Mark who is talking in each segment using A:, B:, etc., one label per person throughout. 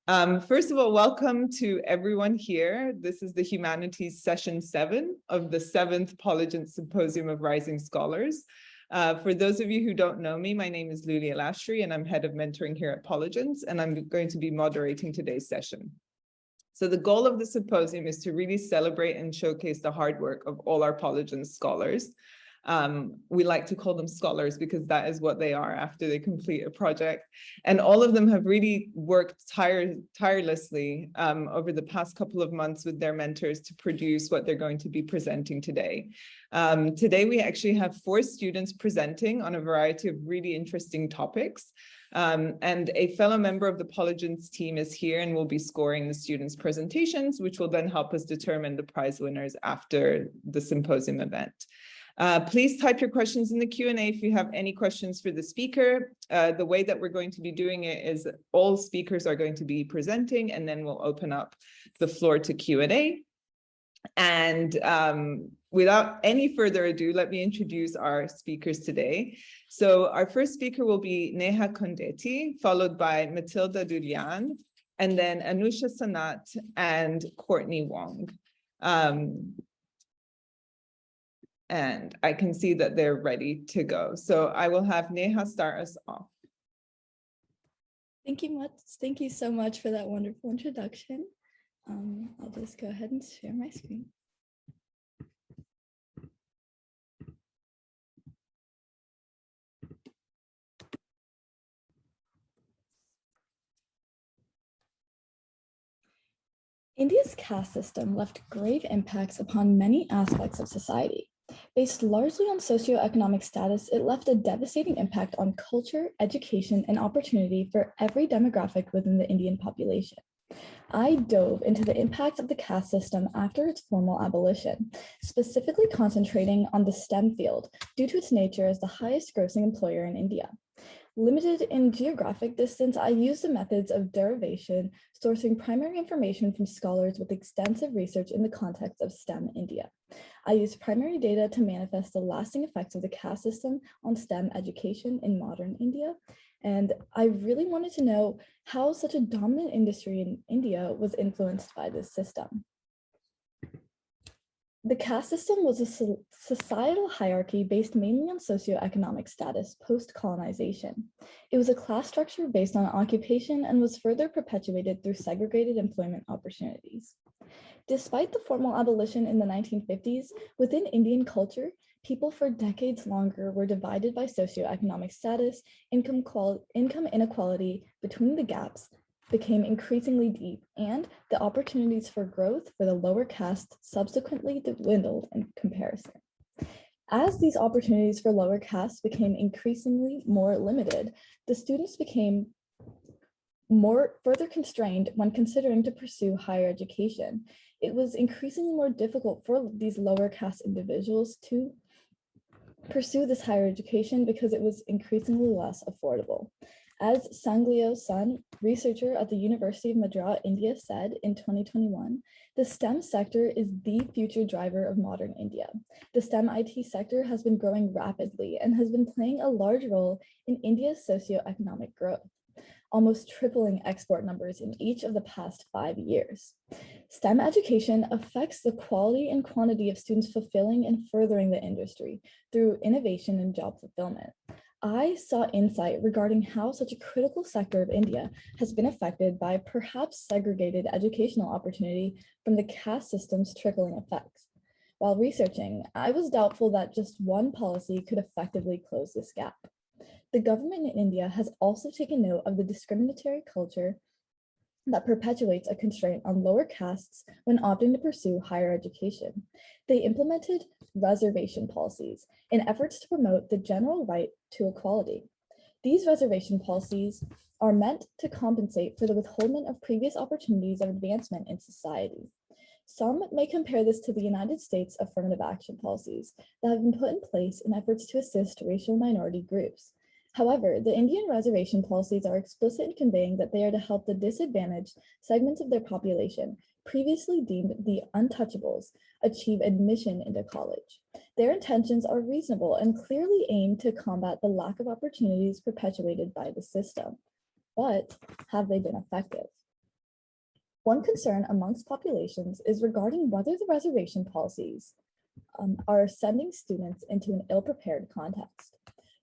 A: First of all, welcome to everyone here. This is the Humanities session 7 of the 7th Polygent Symposium of Rising Scholars. For those of you who don't know me, my name is Dulian and I'm head of mentoring here at Polygents, and I'm going to be moderating today's session. So the goal of the symposium is to really celebrate and showcase the hard work of all our Polygent scholars. We like to call them scholars because that is what they are after they complete a project. And all of them have really worked tirelessly over the past couple of months with their mentors to produce what they're going to be presenting today. Today, we actually have 4 students presenting on a variety of really interesting topics. And a fellow member of the Polygents team is here and will be scoring the students' presentations, which will then help us determine the prize winners after the symposium event. Please type your questions in the Q&A if you have any questions for the speaker. The way that we're going to be doing it is all speakers are going to be presenting, and then we'll open up the floor to Q&A. And without any further ado, let me introduce our speakers today. So our first speaker will be Neha Kondeti, followed by Mathylda Dulian, and then Anousha Sannat and Courtney Wong. And I can see that they're ready to go. So I will have Neha start us off.
B: Thank you so much for that wonderful introduction. I'll just go ahead and share my screen. India's caste system left grave impacts upon many aspects of society. Based largely on socioeconomic status, it left a devastating impact on culture, education, and opportunity for every demographic within the Indian population. I dove into the impact of the caste system after its formal abolition, specifically concentrating on the STEM field due to its nature as the highest grossing employer in India. Limited in geographic distance, I used the methods of derivation, sourcing primary information from scholars with extensive research in the context of STEM India. I used primary data to manifest the lasting effects of the caste system on STEM education in modern India. And I really wanted to know how such a dominant industry in India was influenced by this system. The caste system was a societal hierarchy based mainly on socioeconomic status post-colonization. It was a class structure based on occupation and was further perpetuated through segregated employment opportunities. Despite the formal abolition in the 1950s, within Indian culture, people for decades longer were divided by socioeconomic status, income inequality between the gaps became increasingly deep, and the opportunities for growth for the lower caste subsequently dwindled in comparison. As these opportunities for lower castes became increasingly more limited, the students became further constrained when considering to pursue higher education. It was increasingly more difficult for these lower caste individuals to pursue this higher education because it was increasingly less affordable. As Sanglio Sun, researcher at the University of Madras, India, said in 2021, the STEM sector is the future driver of modern India. The STEM IT sector has been growing rapidly and has been playing a large role in India's socioeconomic growth, almost tripling export numbers in each of the past 5 years. STEM education affects the quality and quantity of students fulfilling and furthering the industry through innovation and job fulfillment. I saw insight regarding how such a critical sector of India has been affected by perhaps segregated educational opportunity from the caste system's trickling effects. While researching, I was doubtful that just one policy could effectively close this gap. The government in India has also taken note of the discriminatory culture that perpetuates a constraint on lower castes when opting to pursue higher education. They implemented reservation policies in efforts to promote the general right to equality. These reservation policies are meant to compensate for the withholdment of previous opportunities of advancement in society. Some may compare this to the United States affirmative action policies that have been put in place in efforts to assist racial minority groups. However, the Indian reservation policies are explicit in conveying that they are to help the disadvantaged segments of their population, previously deemed the untouchables, achieve admission into college. Their intentions are reasonable and clearly aim to combat the lack of opportunities perpetuated by the system. But have they been effective? One concern amongst populations is regarding whether the reservation policies are sending students into an ill-prepared context.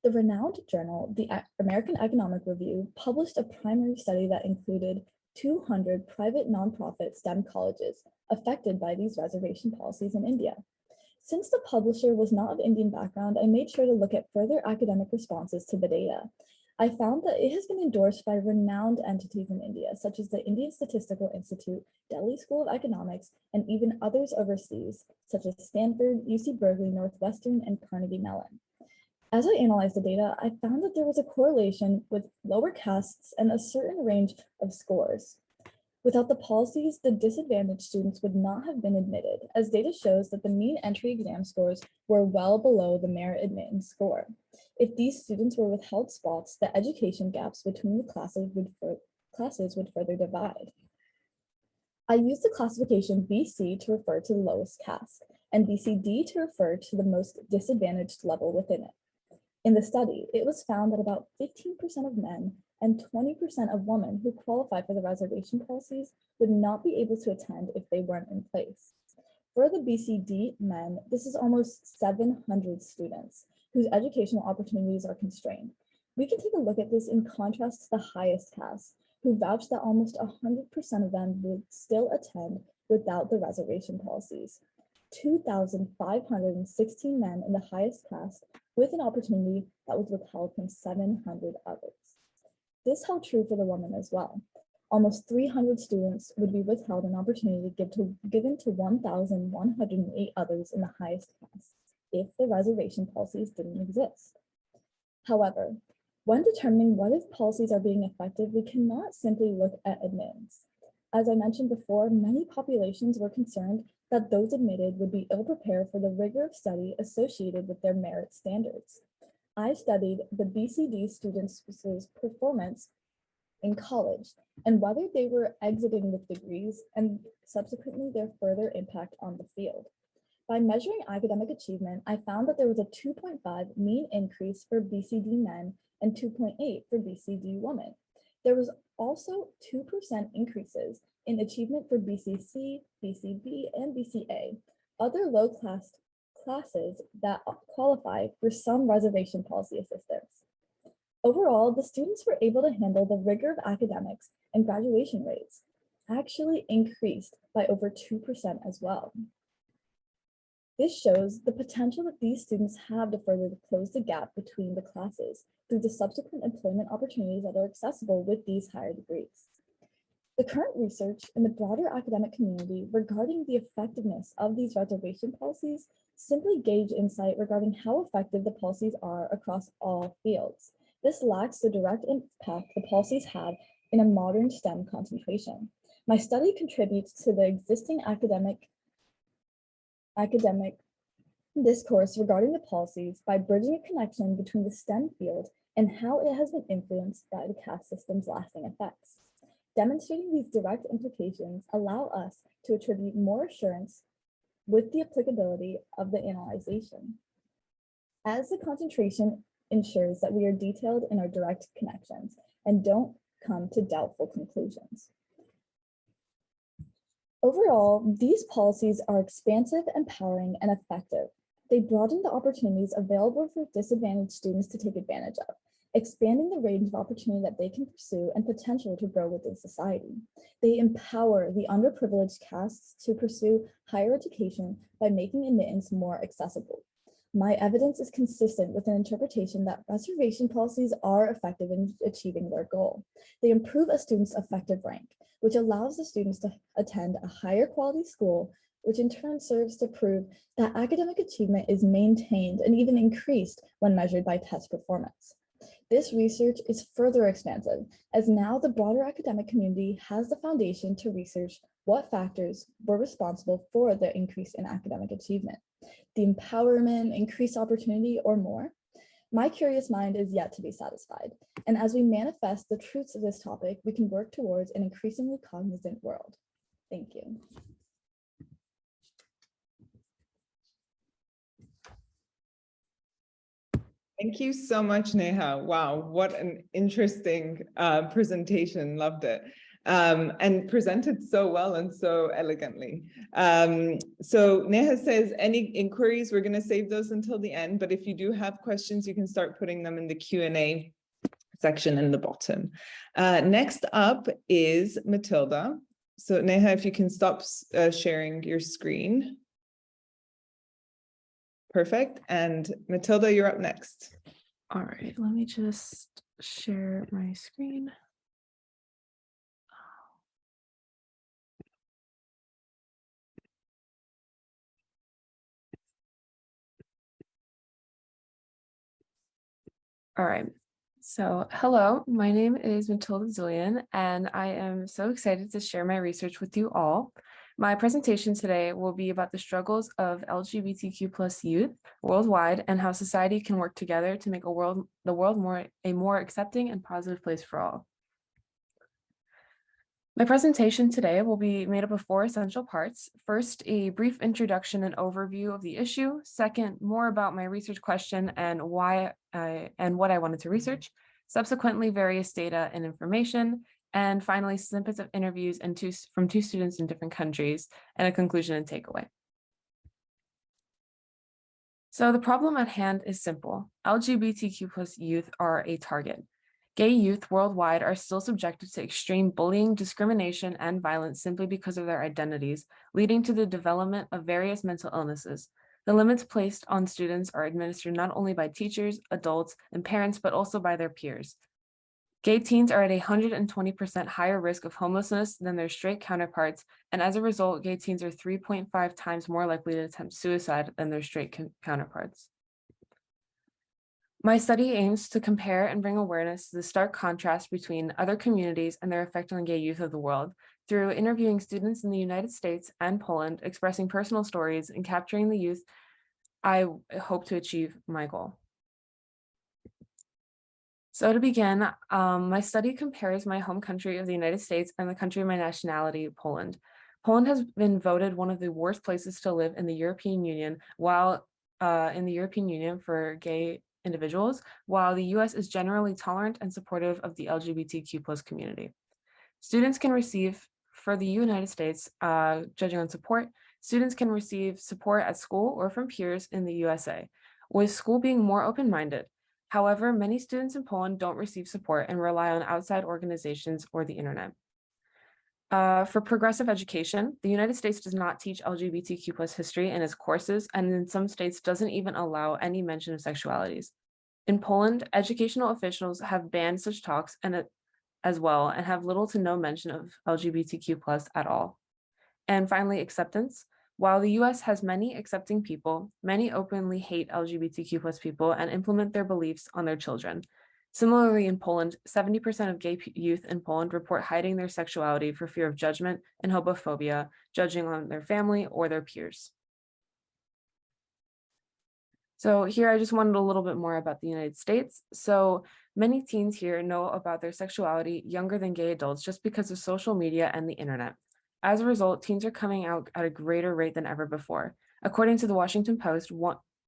B: The renowned journal, the American Economic Review, published a primary study that included 200 private nonprofit STEM colleges affected by these reservation policies in India. Since the publisher was not of Indian background, I made sure to look at further academic responses to the data. I found that it has been endorsed by renowned entities in India, such as the Indian Statistical Institute, Delhi School of Economics, and even others overseas, such as Stanford, UC Berkeley, Northwestern, and Carnegie Mellon. As I analyzed the data, I found that there was a correlation with lower castes and a certain range of scores. Without the policies, the disadvantaged students would not have been admitted, as data shows that the mean entry exam scores were well below the merit admittance score. If these students were withheld spots, the education gaps between the classes would further divide. I used the classification BC to refer to the lowest caste, and BCD to refer to the most disadvantaged level within it. In the study, it was found that about 15% of men and 20% of women who qualify for the reservation policies would not be able to attend if they weren't in place. For the BCD men, this is almost 700 students whose educational opportunities are constrained. We can take a look at this in contrast to the highest caste, who vouched that almost 100% of them would still attend without the reservation policies. 2,516 men in the highest caste with an opportunity that was withheld from 700 others. This held true for the women as well. Almost 300 students would be withheld an opportunity given to 1,108 others in the highest caste if the reservation policies didn't exist. However, when determining whether policies are being effective, we cannot simply look at admittance. As I mentioned before, many populations were concerned that those admitted would be ill-prepared for the rigor of study associated with their merit standards. I studied the BCD students' performance in college and whether they were exiting with degrees and subsequently their further impact on the field. By measuring academic achievement, I found that there was a 2.5 mean increase for BCD men and 2.8 for BCD women. There was also 2% increases in achievement for BCC, BCB, and BCA, other low-class classes that qualify for some reservation policy assistance. Overall, the students were able to handle the rigor of academics, and graduation rates actually increased by over 2% as well. This shows the potential that these students have to further close the gap between the classes through the subsequent employment opportunities that are accessible with these higher degrees. The current research in the broader academic community regarding the effectiveness of these reservation policies simply gauge insight regarding how effective the policies are across all fields. This lacks the direct impact the policies have in a modern STEM concentration. My study contributes to the existing academic discourse regarding the policies by bridging a connection between the STEM field and how it has been influenced by the caste system's lasting effects. Demonstrating these direct implications allow us to attribute more assurance with the applicability of the analyzation, as the concentration ensures that we are detailed in our direct connections and don't come to doubtful conclusions. Overall, these policies are expansive, empowering, and effective. They broaden the opportunities available for disadvantaged students to take advantage of, expanding the range of opportunity that they can pursue and potential to grow within society. They empower the underprivileged castes to pursue higher education by making admittance more accessible. My evidence is consistent with an interpretation that reservation policies are effective in achieving their goal. They improve a student's effective rank, which allows the students to attend a higher quality school, which in turn serves to prove that academic achievement is maintained and even increased when measured by test performance. This research is further expansive, as now the broader academic community has the foundation to research what factors were responsible for the increase in academic achievement, the empowerment, increased opportunity, or more. My curious mind is yet to be satisfied, and as we manifest the truths of this topic, we can work towards an increasingly cognizant world. Thank you.
A: Thank you so much, Neha. Wow, what an interesting presentation. Loved it. and presented so well and so elegantly. So Neha says, any inquiries, we're going to save those until the end, but if you do have questions, you can start putting them in the Q&A section in the bottom. Next up is Mathylda. So Neha, if you can stop sharing your screen. Perfect. And Mathylda, you're up next.
C: All right, let me just share my screen. All right, so hello, my name is Mathylda Dulian, and I am so excited to share my research with you all. My presentation today will be about the struggles of LGBTQ+ youth worldwide and how society can work together to make the world a more accepting and positive place for all. My presentation today will be made up of 4 essential parts. First, a brief introduction and overview of the issue. Second, more about my research question and what I wanted to research. Subsequently, various data and information. And finally, snippets of interviews from 2 students in different countries, and a conclusion and takeaway. So the problem at hand is simple. LGBTQ+ youth are a target. Gay youth worldwide are still subjected to extreme bullying, discrimination, and violence simply because of their identities, leading to the development of various mental illnesses. The limits placed on students are administered not only by teachers, adults, and parents, but also by their peers. Gay teens are at 120% higher risk of homelessness than their straight counterparts, and as a result, gay teens are 3.5 times more likely to attempt suicide than their straight counterparts. My study aims to compare and bring awareness to the stark contrast between other communities and their effect on gay youth of the world through interviewing students in the United States and Poland, expressing personal stories and capturing the youth. I hope to achieve my goal. So to begin, my study compares my home country of the United States and the country of my nationality, Poland. Poland has been voted one of the worst places to live in the European Union, for gay individuals, while the US is generally tolerant and supportive of the LGBTQ+ community. Students can receive, for the United States, judging on support, students can receive support at school or from peers in the USA, with school being more open-minded. However, many students in Poland don't receive support and rely on outside organizations or the internet. For progressive education, the United States does not teach LGBTQ+ history in its courses, and in some states doesn't even allow any mention of sexualities. In Poland, educational officials have banned such talks as well and have little to no mention of LGBTQ+ at all. And finally, acceptance. While the US has many accepting people, many openly hate LGBTQ+ people and implement their beliefs on their children. Similarly, in Poland, 70% of gay youth in Poland report hiding their sexuality for fear of judgment and homophobia, judging on their family or their peers. So here I just wanted a little bit more about the United States. So many teens here know about their sexuality younger than gay adults just because of social media and the internet. As a result, teens are coming out at a greater rate than ever before. According to the Washington Post,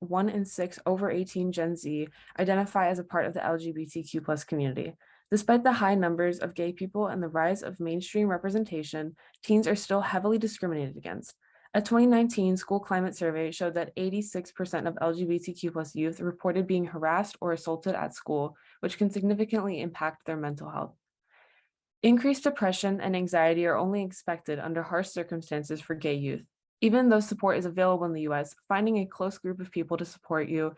C: 1 in 6 over 18 Gen Z identify as a part of the LGBTQ+ community. Despite the high numbers of gay people and the rise of mainstream representation, teens are still heavily discriminated against. A 2019 school climate survey showed that 86% of LGBTQ+ youth reported being harassed or assaulted at school, which can significantly impact their mental health. Increased depression and anxiety are only expected under harsh circumstances for gay youth. Even though support is available in the US, finding a close group of people to support you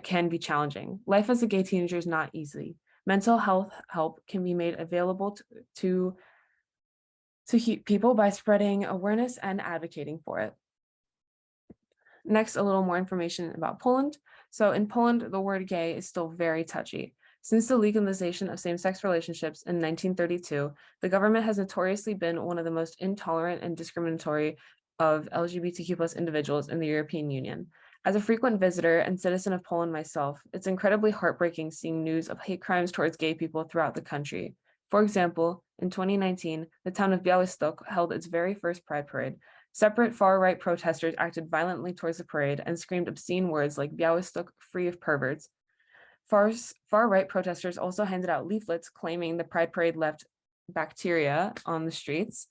C: can be challenging. Life as a gay teenager is not easy. Mental health help can be made available to people by spreading awareness and advocating for it. Next, a little more information about Poland. So in Poland, the word gay is still very touchy. Since the legalization of same-sex relationships in 1932, the government has notoriously been one of the most intolerant and discriminatory of LGBTQ+ individuals in the European Union. As a frequent visitor and citizen of Poland myself, it's incredibly heartbreaking seeing news of hate crimes towards gay people throughout the country. For example, in 2019, the town of Białystok held its very first Pride Parade. Separate far-right protesters acted violently towards the parade and screamed obscene words like Białystok free of perverts. Far-right protesters also handed out leaflets claiming the Pride Parade left bacteria on the streets.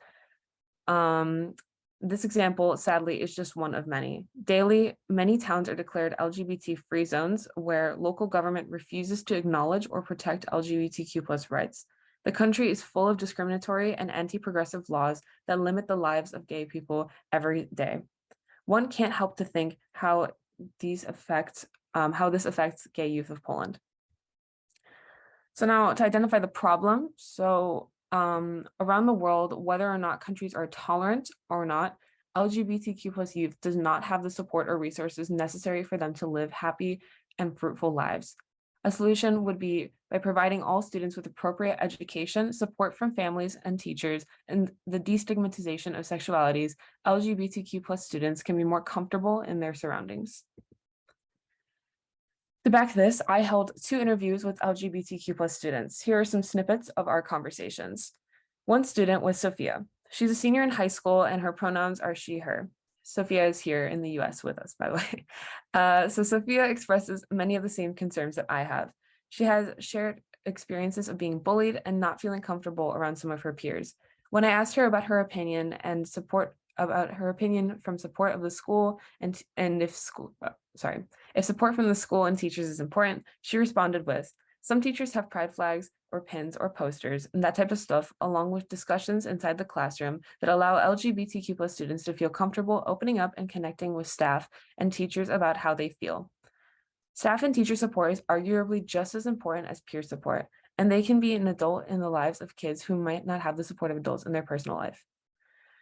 C: This example, sadly, is just one of many. Daily, many towns are declared LGBT-free zones where local government refuses to acknowledge or protect LGBTQ+ rights. The country is full of discriminatory and anti-progressive laws that limit the lives of gay people every day. One can't help to think how this affects gay youth of Poland. So now to identify the problem. So around the world, whether or not countries are tolerant or not, LGBTQ+ youth does not have the support or resources necessary for them to live happy and fruitful lives. A solution would be by providing all students with appropriate education, support from families and teachers, and the destigmatization of sexualities. LGBTQ+ students can be more comfortable in their surroundings. To back this, I held 2 interviews with LGBTQ+ students. Here are some snippets of our conversations. One student was Sophia. She's a senior in high school and her pronouns are she, her. Sophia is here in the US with us, by the way. So Sophia expresses many of the same concerns that I have. She has shared experiences of being bullied and not feeling comfortable around some of her peers. When I asked her about her opinion and support from support of the school and if support from the school and teachers is important, she responded with, some teachers have pride flags or pins or posters and that type of stuff, along with discussions inside the classroom that allow LGBTQ+ students to feel comfortable opening up and connecting with staff and teachers about how they feel. Staff and teacher support is arguably just as important as peer support, and they can be an adult in the lives of kids who might not have the support of adults in their personal life.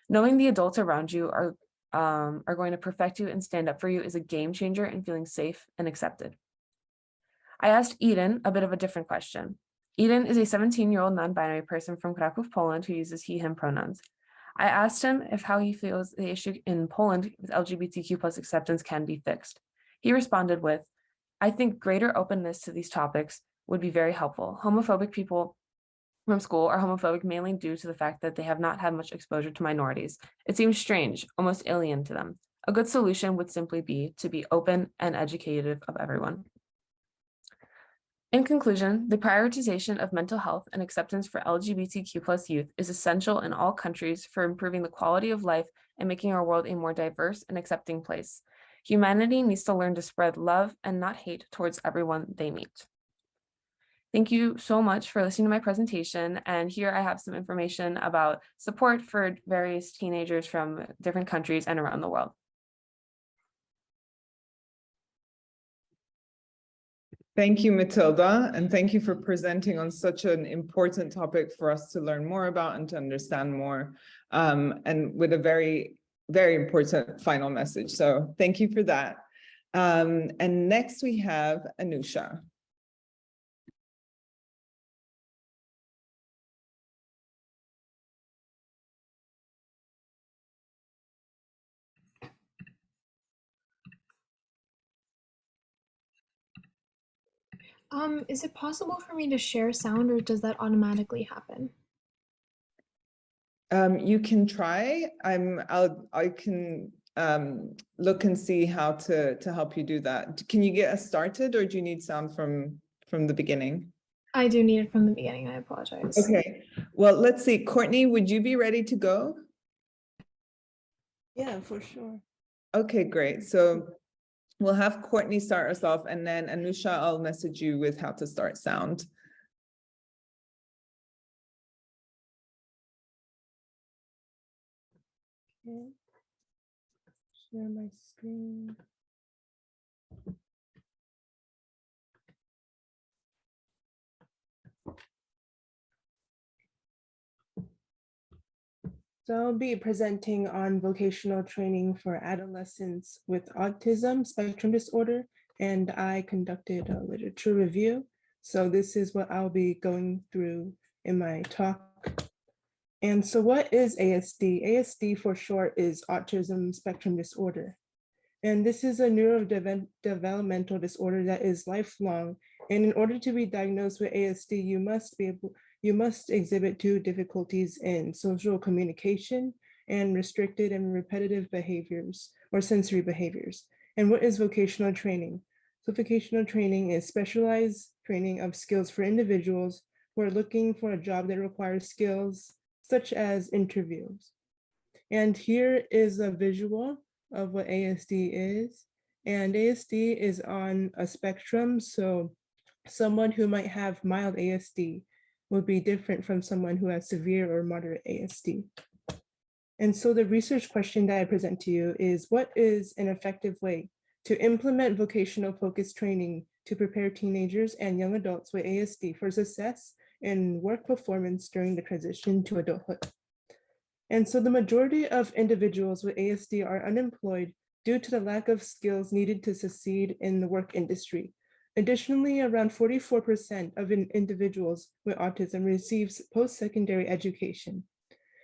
C: Knowing the adults around you are going to protect you and stand up for you is a game changer in feeling safe and accepted. I asked Eden a bit of a different question. Eden is a 17-year-old non-binary person from Kraków, Poland, who uses he, him pronouns. I asked him how he feels the issue in Poland with LGBTQ+ acceptance can be fixed. He responded with, I think greater openness to these topics would be very helpful. Homophobic people from school are homophobic mainly due to the fact that they have not had much exposure to minorities. It seems strange, almost alien to them. A good solution would simply be to be open and educative of everyone. In conclusion, the prioritization of mental health and acceptance for LGBTQ+ youth is essential in all countries for improving the quality of life and making our world a more diverse and accepting place. Humanity needs to learn to spread love and not hate towards everyone they meet. Thank you so much for listening to my presentation. And here I have some information about support for various teenagers from different countries and around the world.
A: Thank you, Mathylda, and thank you for presenting on such an important topic for us to learn more about and to understand more, and with a very, very important final message. So thank you for that. And next we have Anousha.
D: Is it possible for me to share sound, or does that automatically happen?
A: You can try. I can look and see how to help you do that. Can you get us started, or do you need sound from the beginning?
D: I do need it from the beginning. I apologize.
A: Okay. Well, let's see. Courtney, would you be ready to go?
E: Yeah, for sure.
A: Okay, great. So we'll have Courtney start us off, and then Anousha, I'll message you with how to start sound.
E: Okay. Share my screen. So I'll be presenting on vocational training for adolescents with autism spectrum disorder, and I conducted a literature review. So this is what I'll be going through in my talk. And so what is ASD? ASD for short is autism spectrum disorder. And this is a neurodevelopmental disorder that is lifelong. And in order to be diagnosed with ASD, you must exhibit 2 difficulties in social communication and restricted and repetitive behaviors or sensory behaviors. And what is vocational training? So vocational training is specialized training of skills for individuals who are looking for a job that requires skills such as interviews. And here is a visual of what ASD is. And ASD is on a spectrum, so someone who might have mild ASD will be different from someone who has severe or moderate ASD. And so the research question that I present to you is, what is an effective way to implement vocational focused training to prepare teenagers and young adults with ASD for success in work performance during the transition to adulthood? And so the majority of individuals with ASD are unemployed due to the lack of skills needed to succeed in the work industry. Additionally, around 44% of individuals with autism receives post-secondary education.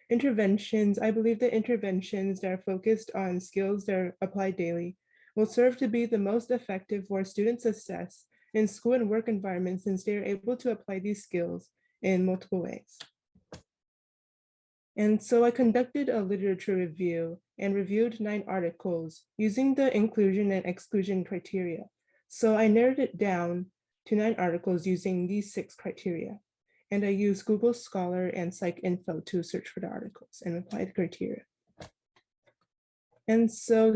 E: Interventions, I believe that interventions that are focused on skills that are applied daily will serve to be the most effective for student success in school and work environments, since they are able to apply these skills in multiple ways. And so I conducted a literature review and reviewed 9 articles using the inclusion and exclusion criteria. So I narrowed it down to 9 articles using these 6 criteria. And I used Google Scholar and PsycInfo to search for the articles and apply the criteria. And so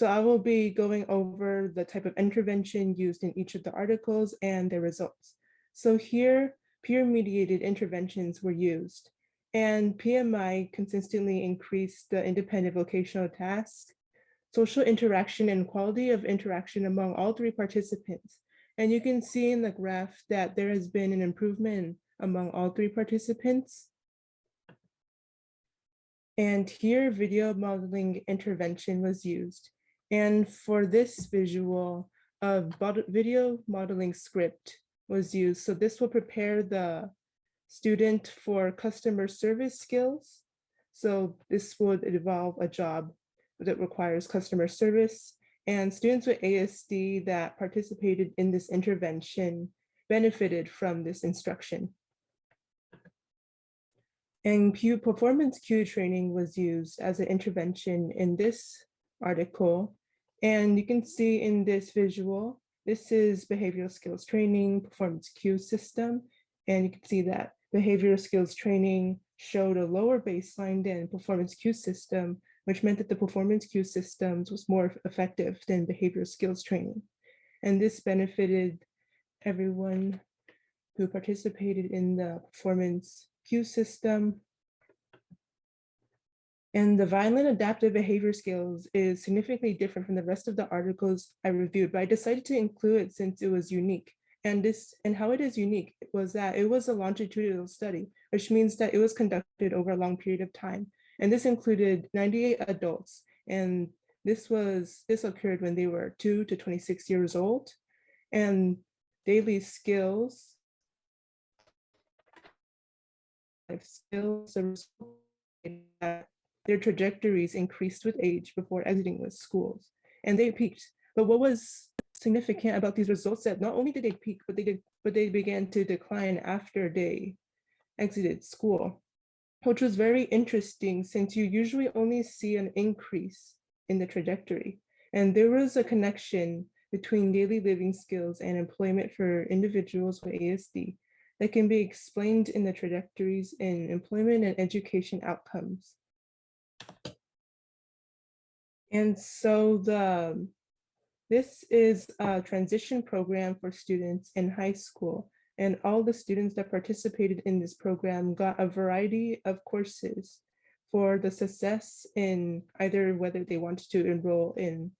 E: I will be going over the type of intervention used in each of the articles and their results. So here, peer-mediated interventions were used, and PMI consistently increased the independent vocational task, social interaction, and quality of interaction among all 3 participants. And you can see in the graph that there has been an improvement among all 3 participants. And here, video modeling intervention was used. And for this visual, a video modeling script was used. So this will prepare the student for customer service skills. So this would involve a job that requires customer service. And students with ASD that participated in this intervention benefited from this instruction. And performance cue training was used as an intervention in this article. And you can see in this visual, this is behavioral skills training, performance cue system. And you can see that behavioral skills training showed a lower baseline than performance cue system, which meant that the performance cue systems was more effective than behavioral skills training. And this benefited everyone who participated in the performance cue system. And the violent adaptive behavior skills is significantly different from the rest of the articles I reviewed, but I decided to include it since it was unique. And how it is unique was that it was a longitudinal study, which means that it was conducted over a long period of time. And this included 98 adults. And this occurred when they were 2 to 26 years old. And daily skills, their trajectories increased with age before exiting the schools, and they peaked. But what was significant about these results that not only did they peak, but they began to decline after they exited school, which was very interesting since you usually only see an increase in the trajectory. And there was a connection between daily living skills and employment for individuals with ASD that can be explained in the trajectories in employment and education outcomes. And so this is a transition program for students in high school, and all the students that participated in this program got a variety of courses for the success in either whether they wanted to enroll in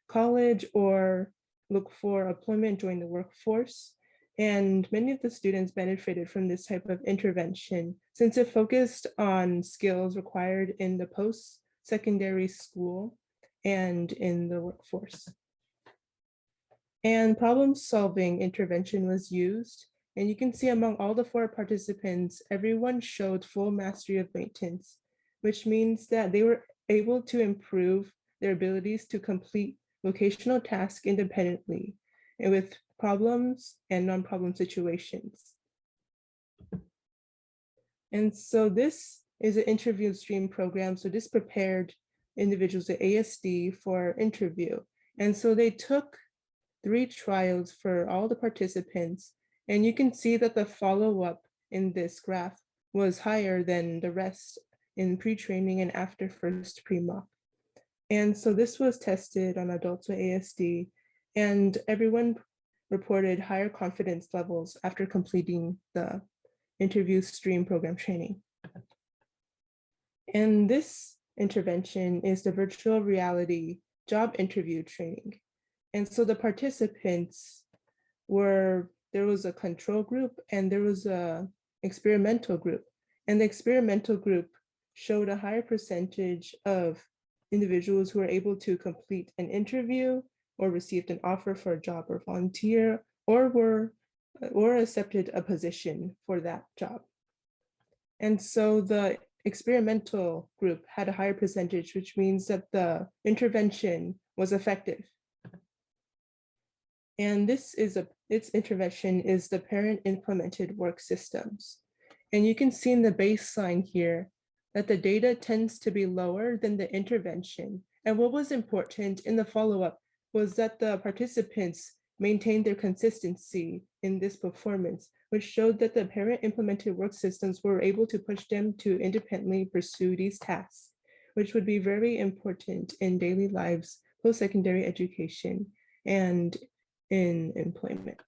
E: college or look for employment, join the workforce. And many of the students benefited from this type of intervention since it focused on skills required in the post-secondary school and in the workforce. And problem-solving intervention was used. And you can see among all the 4 participants, everyone showed full mastery of maintenance, which means that they were able to improve their abilities to complete vocational tasks independently and with problems and non-problem situations. And so this is an interview stream program. So this prepared individuals with ASD for interview. And so they took 3 trials for all the participants, And you can see that the follow-up in this graph was higher than the rest in pre-training and after first pre-mock. And so this was tested on adults with ASD, and everyone reported higher confidence levels after completing the interview stream program training. And this intervention is the virtual reality job interview training. And so the participants there was a control group and there was a experimental group. And the experimental group showed a higher percentage of individuals who were able to complete an interview or received an offer for a job or volunteer or accepted a position for that job. And so the experimental group had a higher percentage, which means that the intervention was effective. And its intervention is the parent implemented work systems. And you can see in the baseline here that the data tends to be lower than the intervention. And what was important in the follow-up was that the participants maintained their consistency in this performance, which showed that the parent implemented work systems were able to push them to independently pursue these tasks, which would be very important in daily lives, post-secondary education, and in employment.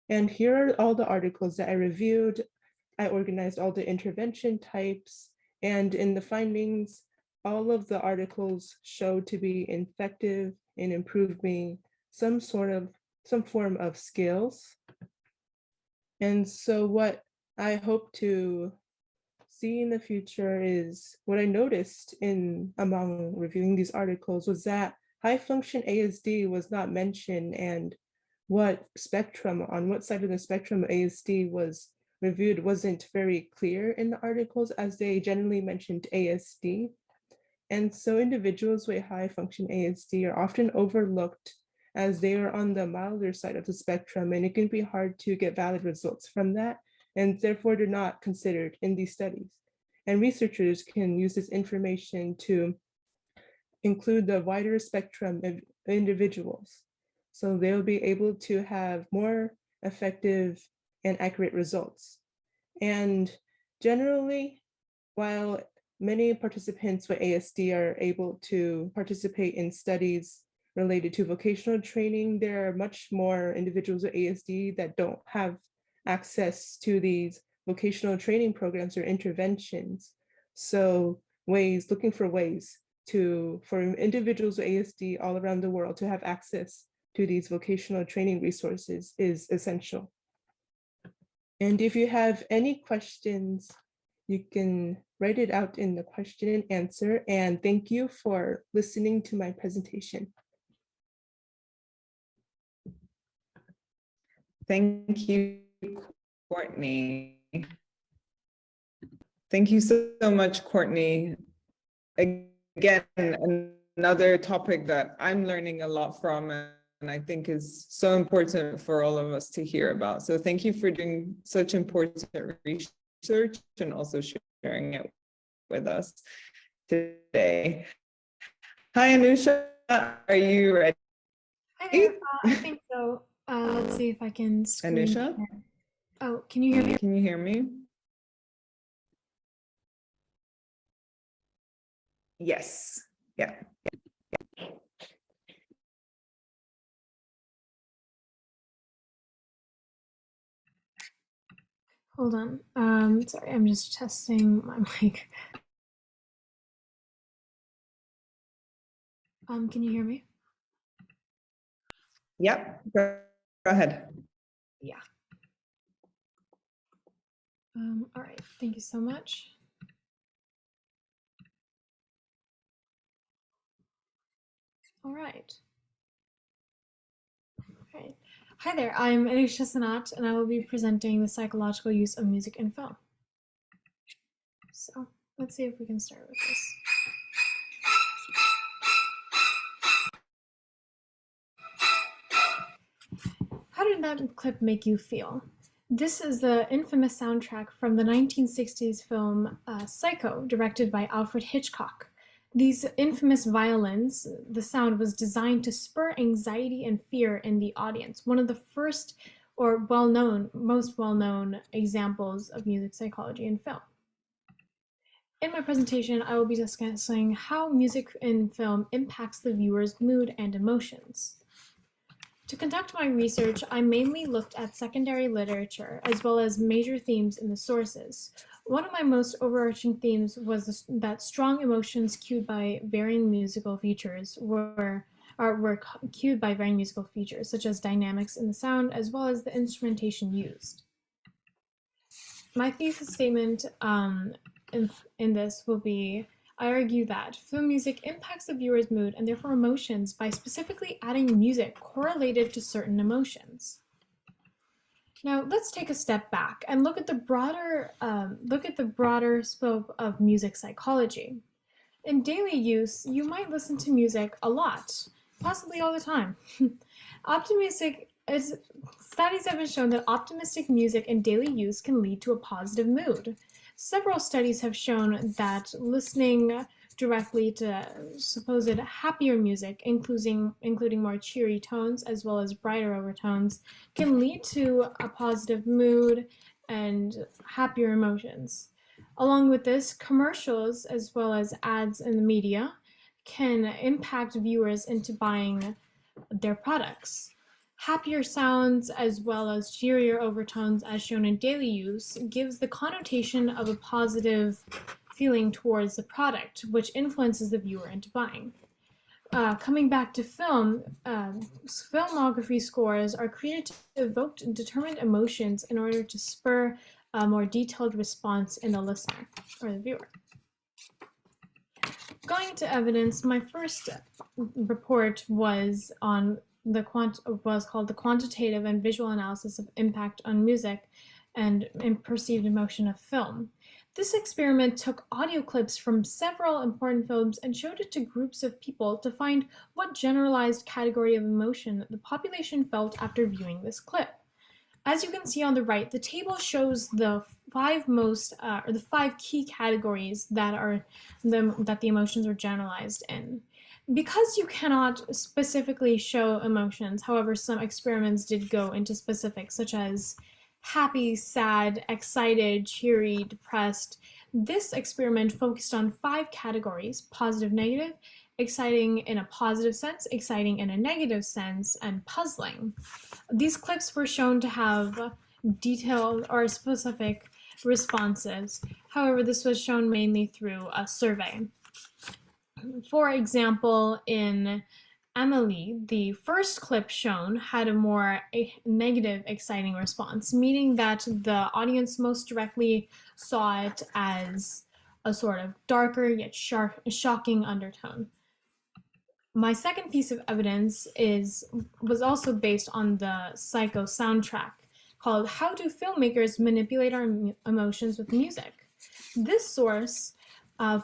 E: And here are all the articles that I reviewed. I organized all the intervention types, and in the findings, all of the articles showed to be effective in improving some form of skills. And so what I hope to see in the future is what I noticed among reviewing these articles was that high function ASD was not mentioned, and on what side of the spectrum ASD was reviewed wasn't very clear in the articles, as they generally mentioned ASD. And so individuals with high function ASD are often overlooked as they are on the milder side of the spectrum, and it can be hard to get valid results from that, and therefore they're not considered in these studies. And researchers can use this information to include the wider spectrum of individuals. So they'll be able to have more effective and accurate results. And generally, while many participants with ASD are able to participate in studies related to vocational training, there are much more individuals with ASD that don't have access to these vocational training programs or interventions. So looking for ways for individuals with ASD all around the world to have access to these vocational training resources is essential. And if you have any questions, you can write it out in the question and answer. And thank you for listening to my presentation.
A: Thank you, Courtney. Thank you so much, Courtney. Again, another topic that I'm learning a lot from and I think is so important for all of us to hear about. So thank you for doing such important research and also sharing it with us today. Hi, Anousha, are you ready?
D: Hi there. I think so. Let's see if I can screen
A: Anousha?
D: share. Oh, can you hear me?
A: Can you hear me? Yes. Yeah.
D: Hold on. Sorry, I'm just testing my mic. Can you hear me?
A: Yep. Go ahead.
D: Yeah. All right. Thank you so much. All right. Okay. Hi there, I'm Anousha Sannat, and I will be presenting the psychological use of music in film. So let's see if we can start with this. How did that clip make you feel? This is the infamous soundtrack from the 1960s film Psycho, directed by Alfred Hitchcock. These infamous violins, the sound was designed to spur anxiety and fear in the audience. One of the first or most well-known examples of music psychology in film. In my presentation, I will be discussing how music in film impacts the viewer's mood and emotions. To conduct my research, I mainly looked at secondary literature as well as major themes in the sources. One of my most overarching themes was that strong emotions cued by varying musical features were cued by varying musical features, such as dynamics in the sound as well as the instrumentation used. My thesis statement in this will be, I argue that film music impacts the viewer's mood and therefore emotions by specifically adding music correlated to certain emotions. Now let's take a step back and look at the broader scope of music psychology. In daily use, you might listen to music a lot, possibly all the time. Studies have been shown that optimistic music in daily use can lead to a positive mood. Several studies have shown that listening directly to supposed happier music, including more cheery tones as well as brighter overtones, can lead to a positive mood and happier emotions. Along with this, commercials as well as ads in the media can impact viewers into buying their products. Happier sounds as well as cheerier overtones as shown in daily use gives the connotation of a positive feeling towards the product, which influences the viewer into buying. Coming back to film, filmography scores are created to evoke determined emotions in order to spur a more detailed response in the listener or the viewer. Going into evidence, my first report was called the Quantitative and Visual Analysis of Impact on Music and Perceived Emotion of Film. This experiment took audio clips from several important films and showed it to groups of people to find what generalized category of emotion the population felt after viewing this clip. As you can see on the right, the table shows the five key categories that the emotions are generalized in. Because you cannot specifically show emotions, however, some experiments did go into specifics, such as happy, sad, excited, cheery, depressed. This experiment focused on 5 categories: positive, negative, exciting in a positive sense, exciting in a negative sense, and puzzling. These clips were shown to have detailed or specific responses. However, this was shown mainly through a survey. For example, in Emily, the first clip shown had a negative exciting response, meaning that the audience most directly saw it as a sort of darker yet shocking undertone. My second piece of evidence was also based on the Psycho soundtrack, called How Do Filmmakers Manipulate Our Emotions with Music? This source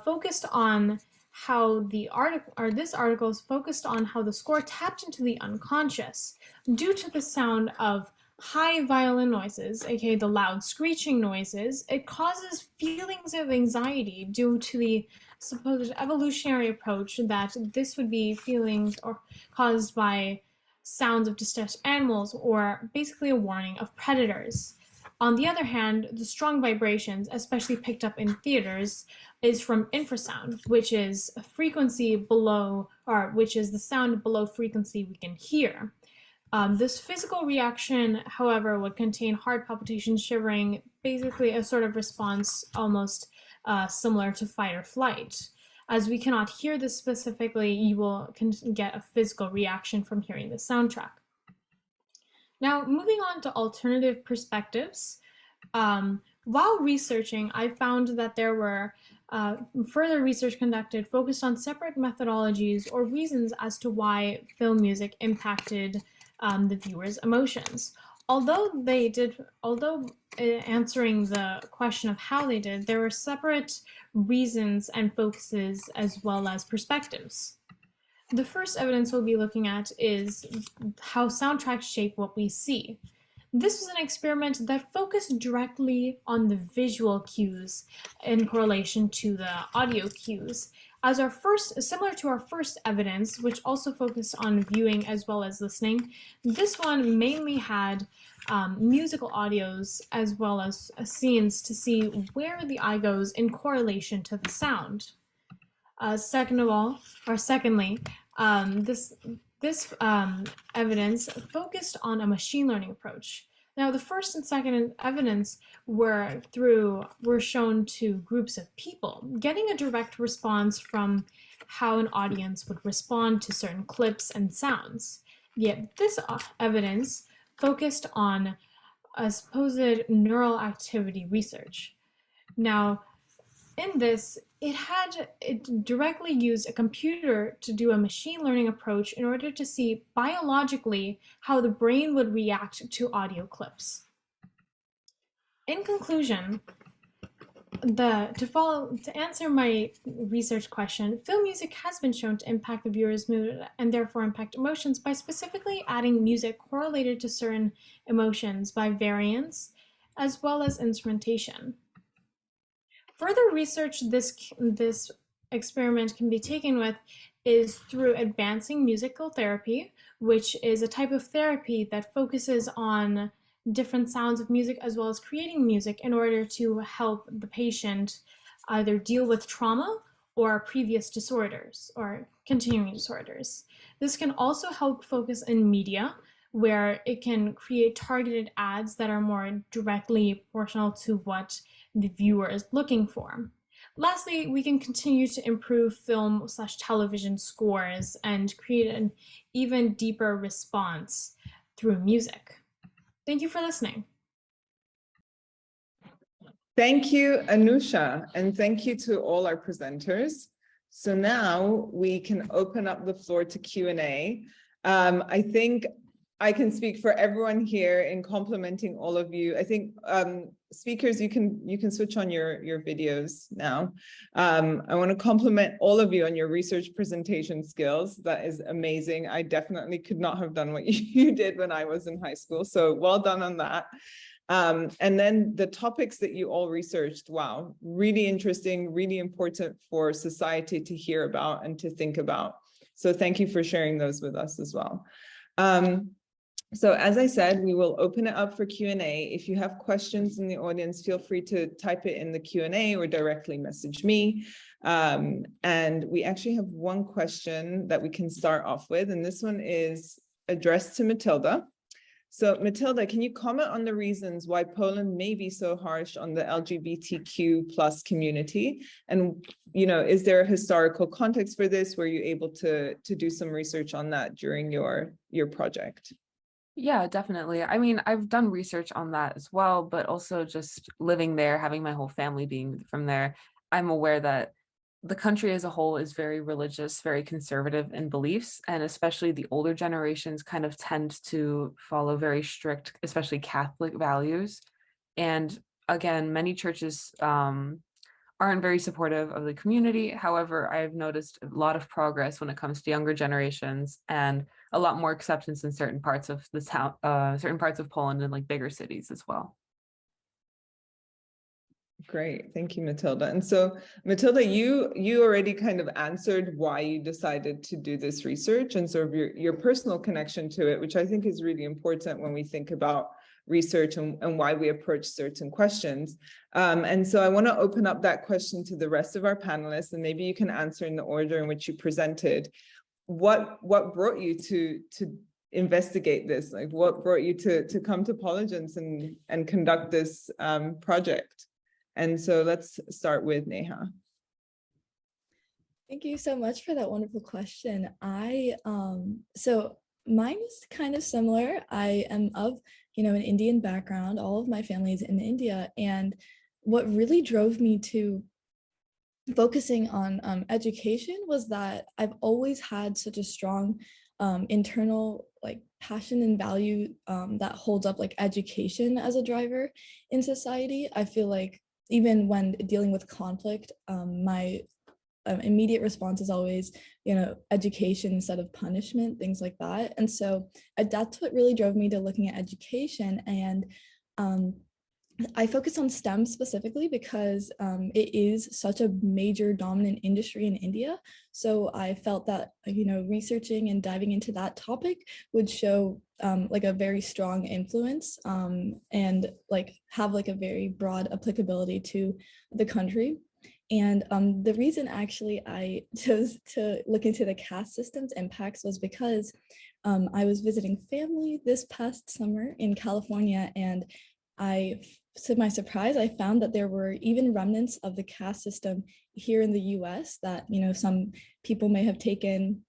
D: focused on how this article is focused on how the score tapped into the unconscious due to the sound of high violin noises, aka the loud screeching noises. It causes feelings of anxiety due to the supposed evolutionary approach that this would be feelings or caused by sounds of distressed animals, or basically a warning of predators. On the other hand, the strong vibrations, especially picked up in theaters, is from infrasound, which is a frequency below, or which is the sound below frequency we can hear. This physical reaction, however, would contain heart palpitations, shivering, basically a sort of response almost similar to fight or flight. As we cannot hear this specifically, you can get a physical reaction from hearing the soundtrack. Now, moving on to alternative perspectives. While researching, I found that there were further research conducted focused on separate methodologies or reasons as to why film music impacted the viewer's emotions. Although answering the question of how they did, there were separate reasons and focuses as well as perspectives. The first evidence we'll be looking at is how soundtracks shape what we see. This was an experiment that focused directly on the visual cues in correlation to the audio cues. Similar to our first evidence, which also focused on viewing as well as listening, this one mainly had musical audios as well as scenes to see where the eye goes in correlation to the sound. Secondly, this evidence focused on a machine learning approach. Now, the first and second evidence were shown to groups of people, getting a direct response from how an audience would respond to certain clips and sounds. Yet this evidence focused on a supposed neural activity research. Now, in this, it directly used a computer to do a machine learning approach in order to see biologically how the brain would react to audio clips. In conclusion, to answer my research question, film music has been shown to impact the viewer's mood and therefore impact emotions by specifically adding music correlated to certain emotions by variance as well as instrumentation. Further research this experiment can be taken with is through advancing musical therapy, which is a type of therapy that focuses on different sounds of music as well as creating music in order to help the patient either deal with trauma or previous disorders or continuing disorders. This can also help focus in media, where it can create targeted ads that are more directly proportional to what the viewer is looking for. Lastly, we can continue to improve film/television scores and create an even deeper response through music. Thank you for listening.
A: Thank you, Anousha, and thank you to all our presenters. So now we can open up the floor to Q&A. I think I can speak for everyone here in complimenting all of you. I think speakers, you can switch on your videos now. I want to compliment all of you on your research presentation skills. That is amazing. I definitely could not have done what you did when I was in high school. So well done on that. And then the topics that you all researched, wow, really interesting, really important for society to hear about and to think about. So thank you for sharing those with us as well. So as I said, we will open it up for Q&A. If you have questions in the audience, feel free to type it in the Q&A or directly message me. And we actually have one question that we can start off with, and this one is addressed to Mathylda. So Mathylda, can you comment on the reasons why Poland may be so harsh on the LGBTQ plus community? And, you know, is there a historical context for this? Were you able to do some research on that during your project?
C: Yeah, definitely. I mean, I've done research on that as well, but also just living there, having my whole family being from there, I'm aware that the country as a whole is very religious, very conservative in beliefs, and especially the older generations kind of tend to follow very strict, especially Catholic values. And again, many churches aren't very supportive of the community. However, I've noticed a lot of progress when it comes to younger generations and a lot more acceptance in certain parts of the town, certain parts of Poland and like bigger cities as well.
A: Great, thank you, Mathylda. And so, Mathylda, you already kind of answered why you decided to do this research and sort of your personal connection to it, which I think is really important when we think about research and why we approach certain questions. And so I want to open up that question to the rest of our panelists, and maybe you can answer in the order in which you presented. What brought you to investigate this? Like, what brought you to come to Polygence and conduct this project? And so let's start with Neha.
B: Thank you so much for that wonderful question. So mine is kind of similar. I am of, an Indian background. All of my family is in India. And what really drove me to focusing on education was that I've always had such a strong internal passion and value that holds up education as a driver in society. I feel like even when dealing with conflict, my immediate response is always, education instead of punishment, things like that. And so that's what really drove me to looking at education. And I focus on STEM specifically because it is such a major dominant industry in India. So I felt that, researching and diving into that topic would show like a very strong influence and like have like a very broad applicability to the country. And the reason actually I chose to look into the caste system's impacts was because I was visiting family this past summer in California, and to my surprise, I found that there were even remnants of the caste system here in the US that, some people may have taken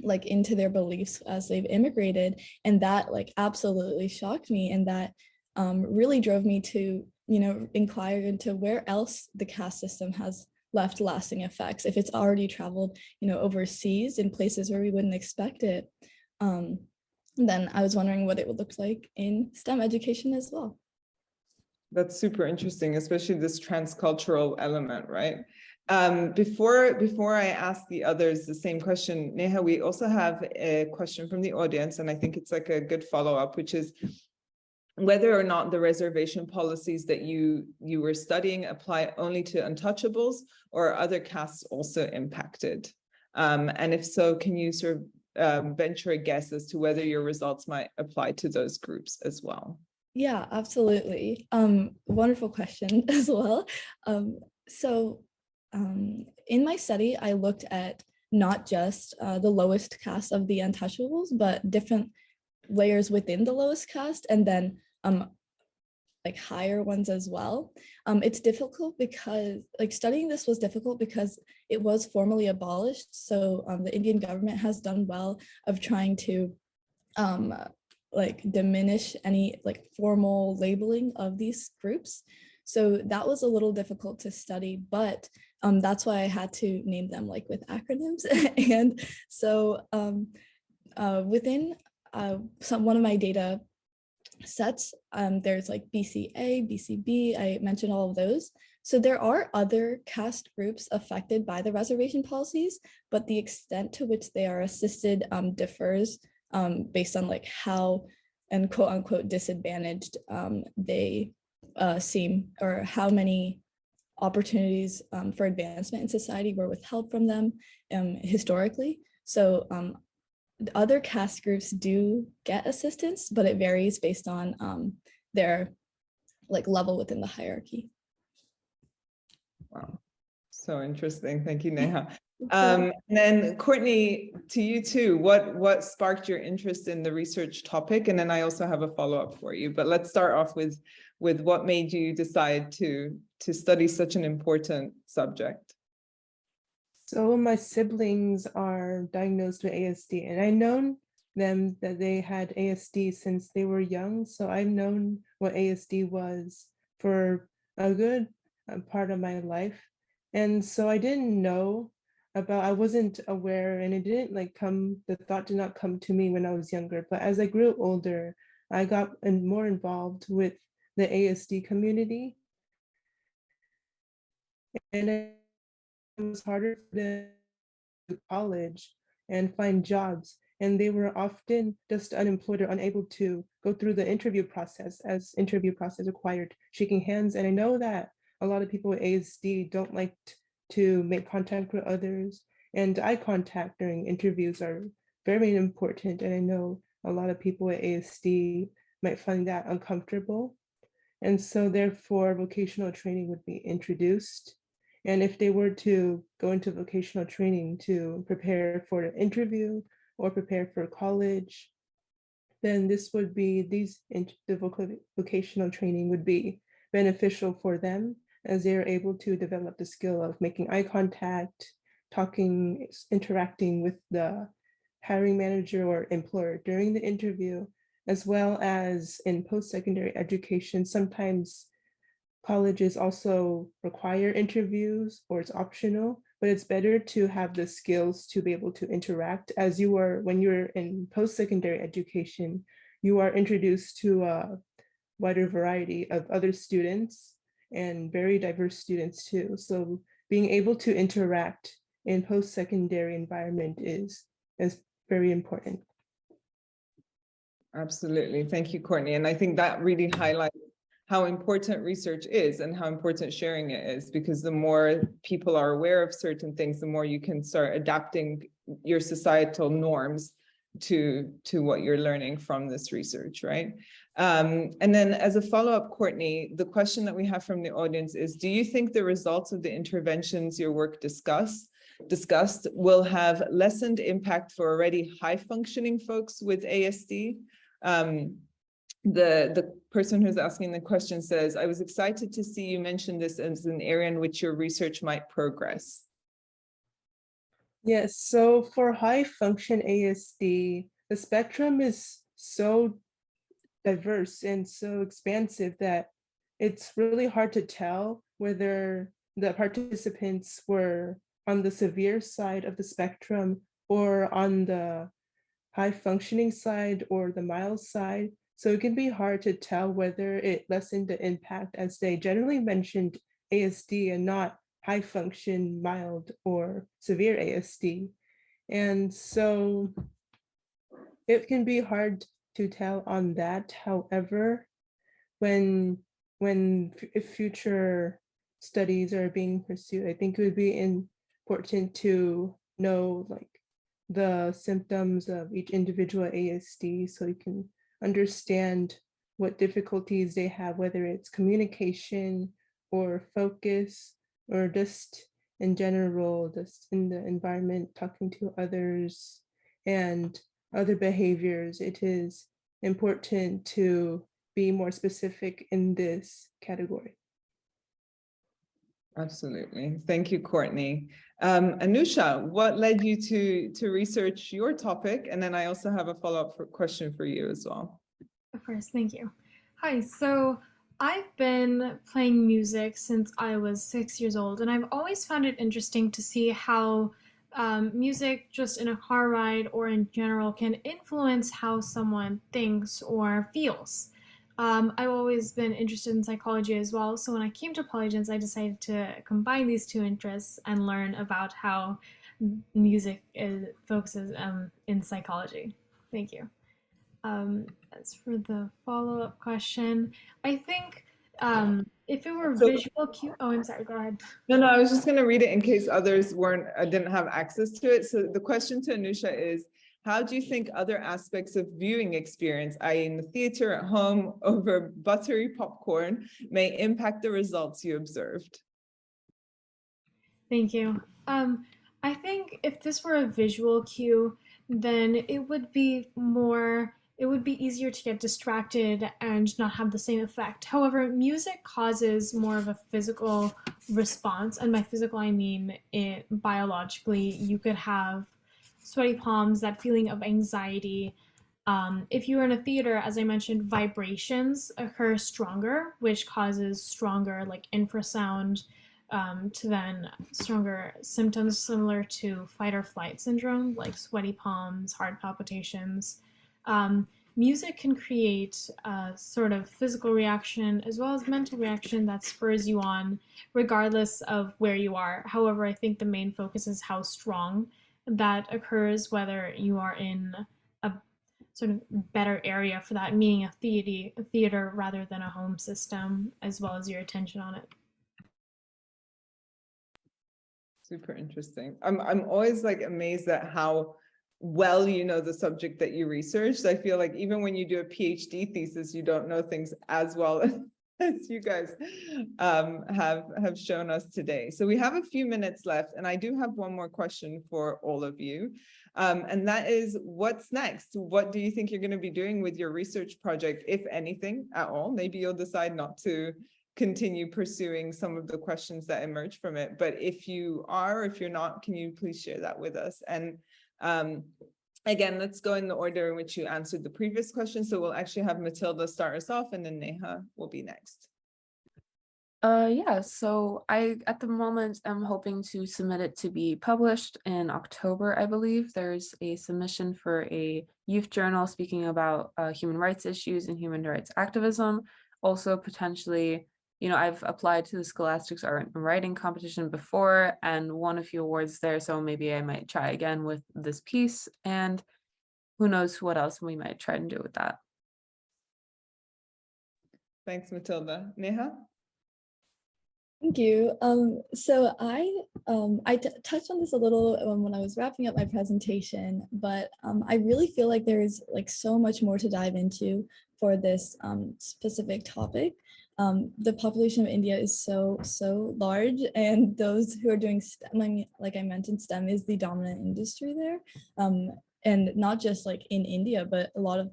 B: like into their beliefs as they've immigrated. And that like absolutely shocked me. And that really drove me to, inquire into where else the caste system has left lasting effects. If it's already traveled, overseas in places where we wouldn't expect it, then I was wondering what it would look like in STEM education as well.
A: That's super interesting, especially this transcultural element, right? Before I ask the others the same question, Neha, we also have a question from the audience, and I think it's like a good follow-up, which is whether or not the reservation policies that you were studying apply only to untouchables, or are other castes also impacted? And if so, can you sort of venture a guess as to whether your results might apply to those groups as well?
B: Yeah, absolutely. Wonderful question as well. In my study, I looked at not just the lowest caste of the untouchables, but different layers within the lowest caste, and then like higher ones as well. It's difficult because like studying this was difficult because it was formally abolished. So the Indian government has done well of trying to like diminish any like formal labeling of these groups. So that was a little difficult to study, but that's why I had to name them like with acronyms. And so within one of my data sets, there's like BCA, BCB, I mentioned all of those. So there are other caste groups affected by the reservation policies, but the extent to which they are assisted differs based on like how and quote unquote disadvantaged they seem, or how many opportunities for advancement in society were withheld from them historically. So other caste groups do get assistance, but it varies based on their like level within the hierarchy.
A: Wow, so interesting. Thank you, Neha. And then Courtney, to you too, what sparked your interest in the research topic? And then I also have a follow-up for you, but let's start off with what made you decide to study such an important subject.
E: So my siblings are diagnosed with ASD, and I've known them that they had ASD since they were young. So I've known what ASD was for a good part of my life. And so I didn't know about, I wasn't aware, and it didn't like the thought did not come to me when I was younger. But as I grew older, I got more involved with the ASD community. And it was harder for them to go to college and find jobs. And they were often just unemployed or unable to go through the interview process, as interview process required shaking hands. And I know that a lot of people with ASD don't like to make contact with others, and eye contact during interviews are very important. And I know a lot of people with ASD might find that uncomfortable. And so therefore vocational training would be introduced. And if they were to go into vocational training to prepare for the interview or prepare for college, then this would be, the vocational training would be beneficial for them, as they're able to develop the skill of making eye contact, talking, interacting with the hiring manager or employer during the interview, as well as in post-secondary education. Sometimes colleges also require interviews, or it's optional, but it's better to have the skills to be able to interact, as you are when you're in post-secondary education, you are introduced to a wider variety of other students and very diverse students too. So being able to interact in post-secondary environment is very important.
A: Absolutely. Thank you, Courtney. And I think that really highlights how important research is and how important sharing it is, because the more people are aware of certain things, the more you can start adapting your societal norms to what you're learning from this research, right? And then as a follow-up, Courtney, the question that we have from the audience is, do you think the results of the interventions your work discussed will have lessened impact for already high-functioning folks with ASD? The person who's asking the question says, I was excited to see you mention this as an area in which your research might progress.
E: Yes, so for high function ASD, the spectrum is so diverse and so expansive that it's really hard to tell whether the participants were on the severe side of the spectrum or on the high functioning side or the mild side. So it can be hard to tell whether it lessened the impact, as they generally mentioned ASD and not high function, mild, or severe ASD. And so it can be hard to tell on that. However, if future studies are being pursued, I think it would be important to know like the symptoms of each individual ASD so you can understand what difficulties they have, whether it's communication or focus or just in general, just in the environment, talking to others and other behaviors. It is important to be more specific in this category.
A: Absolutely. Thank you, Courtney. Anousha, what led you to research your topic? And then I also have a follow-up question for you as well.
D: Of course, thank you. Hi, so I've been playing music since I was 6 years old, and I've always found it interesting to see how music just in a car ride or in general can influence how someone thinks or feels. I've always been interested in psychology as well, so when I came to Polygens, I decided to combine these two interests and learn about how music focuses in psychology. Thank you. As for the follow-up question, I think if it were visual cue, oh, I'm sorry, go ahead.
A: No, I was just going to read it in case others didn't have access to it. So the question to Anousha is, how do you think other aspects of viewing experience, i.e. in the theater, at home, over buttery popcorn, may impact the results you observed?
D: Thank you. I think if this were a visual cue, then it would be easier to get distracted and not have the same effect. However, music causes more of a physical response, and by physical I mean biologically. You could have sweaty palms, that feeling of anxiety. If you are in a theater, as I mentioned, vibrations occur stronger, which causes stronger like infrasound, to then stronger symptoms similar to fight or flight syndrome, like sweaty palms, heart palpitations. Music can create a sort of physical reaction as well as mental reaction that spurs you on regardless of where you are. However, I think the main focus is how strong that occurs, whether you are in a sort of better area for that, meaning a theater rather than a home system, as well as your attention on it.
A: Super interesting. I'm always like amazed at how well you know the subject that you researched. I feel like even when you do a PhD thesis, you don't know things as well as you guys have shown us today. So we have a few minutes left, and I do have one more question for all of you. And that is, what's next? What do you think you're going to be doing with your research project, if anything at all? Maybe you'll decide not to continue pursuing some of the questions that emerge from it. But if you are, or if you're not, can you please share that with us? And again, let's go in the order in which you answered the previous question. So we'll actually have Mathylda start us off, and then Neha will be next.
C: Yeah, so I, at the moment, I'm hoping to submit it to be published in October, I believe. There's a submission for a youth journal speaking about human rights issues and human rights activism. Also, potentially, you know, I've applied to the Scholastics Art and Writing competition before and won a few awards there, so maybe I might try again with this piece, and who knows what else we might try and do with that.
A: Thanks, Mathylda. Neha?
B: Thank you. So I touched on this a little when I was wrapping up my presentation, but I really feel like there's like so much more to dive into for this specific topic. The population of India is so large, and those who are doing STEM, I mean, like I mentioned, STEM is the dominant industry there, and not just like in India, but a lot of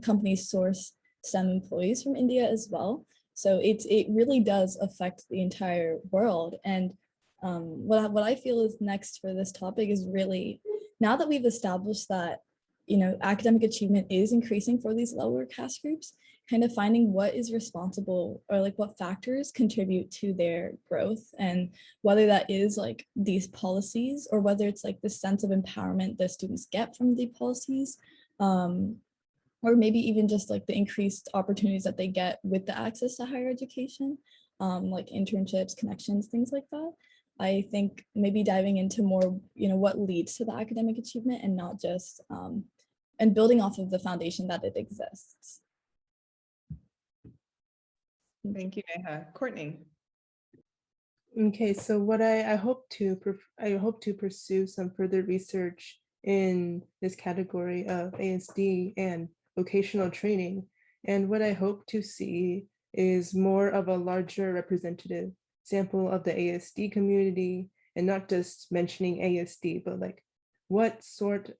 B: companies source STEM employees from India as well. So it really does affect the entire world. And what I feel is next for this topic is really, now that we've established that, you know, academic achievement is increasing for these lower caste groups, kind of finding what is responsible, or like what factors contribute to their growth, and whether that is like these policies, or whether it's like the sense of empowerment that students get from the policies, or maybe even just like the increased opportunities that they get with the access to higher education, like internships, connections, things like that. I think maybe diving into more, you know, what leads to the academic achievement, and not just, and building off of the foundation that it exists.
A: Thank you, Neha. Courtney?
E: Okay, so what I hope to pursue some further research in this category of ASD and vocational training. And what I hope to see is more of a larger representative sample of the ASD community, and not just mentioning ASD, but like what spectrum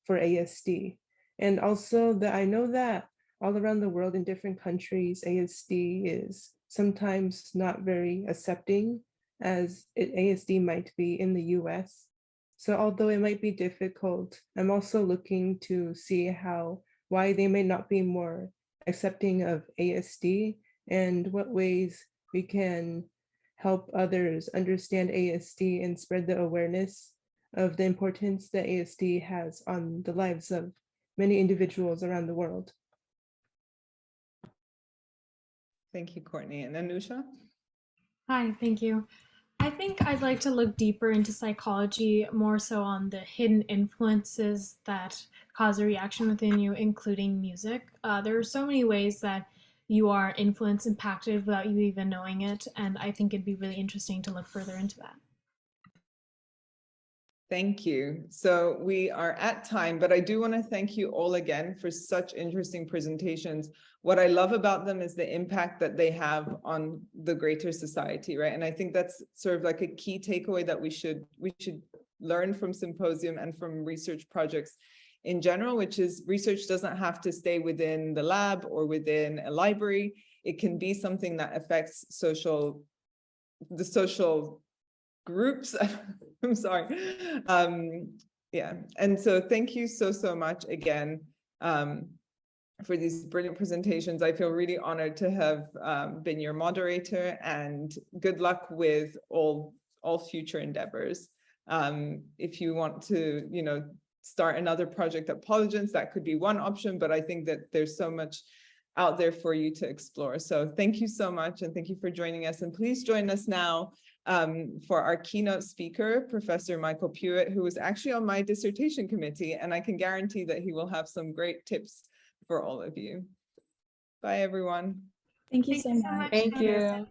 E: for ASD. And also that I know that all around the world in different countries, ASD is sometimes not very accepting as ASD might be in the US. So although it might be difficult, I'm also looking to see why they may not be more accepting of ASD, and what ways we can help others understand ASD and spread the awareness of the importance that ASD has on the lives of many individuals around the world.
A: Thank you, Courtney. And Anousha?
D: Hi, thank you. I think I'd like to look deeper into psychology, more so on the hidden influences that cause a reaction within you, including music. There are so many ways that you are influenced, impacted without you even knowing it, and I think it'd be really interesting to look further into that.
A: Thank you. So we are at time, but I do want to thank you all again for such interesting presentations. What I love about them is the impact that they have on the greater society, right? And I think that's sort of like a key takeaway that we should learn from symposium and from research projects in general, which is research doesn't have to stay within the lab or within a library. It can be something that affects the social groups. I'm sorry. Yeah. And so thank you so much again for these brilliant presentations. I feel really honored to have been your moderator, and good luck with all future endeavors. If you want to, you know, start another project at Polygence, that could be one option, but I think that there's so much out there for you to explore. So thank you so much, and thank you for joining us. And please join us now for our keynote speaker, Professor Michael Pewitt, who was actually on my dissertation committee, and I can guarantee that he will have some great tips for all of you. Bye, everyone.
B: Thank you so much.
C: Thank you.